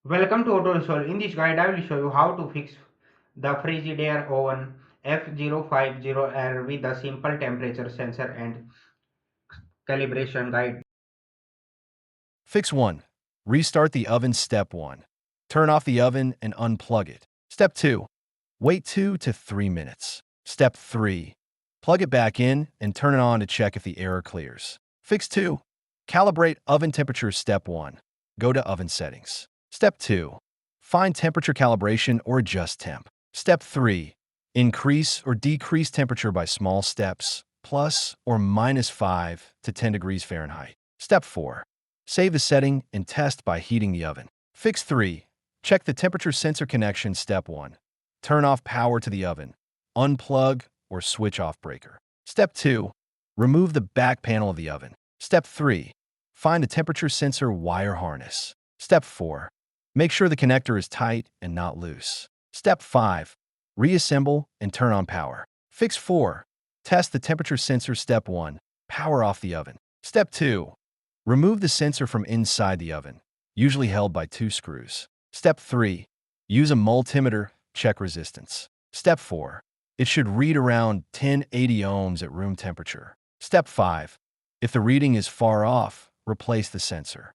Welcome to AutoResolve. In this guide, I will show you how to fix the Frigidaire Oven F050 with a simple temperature sensor and calibration guide. Fix 1. Restart the oven. Step 1. Turn off the oven and unplug it. Step 2. Wait 2 to 3 minutes. Step 3. Plug it back in and turn it on to check if the error clears. Fix 2. Calibrate oven temperature. Step 1. Go to oven settings. Step 2. Find temperature calibration or adjust temp. Step 3. Increase or decrease temperature by small steps, plus or minus 5 to 10 degrees Fahrenheit. Step 4. Save the setting and test by heating the oven. Fix 3. Check the temperature sensor connection. Step 1. Turn off power to the oven. Unplug or switch off breaker. Step 2. Remove the back panel of the oven. Step 3. Find the temperature sensor wire harness. Step 4. Make sure the connector is tight and not loose. Step 5. Reassemble and turn on power. Fix 4. Test the temperature sensor. Step 1. Power off the oven. Step 2. Remove the sensor from inside the oven, usually held by 2 screws. Step 3. Use a multimeter. Check resistance. Step 4. It should read around 1080 ohms at room temperature. Step 5. If the reading is far off, replace the sensor.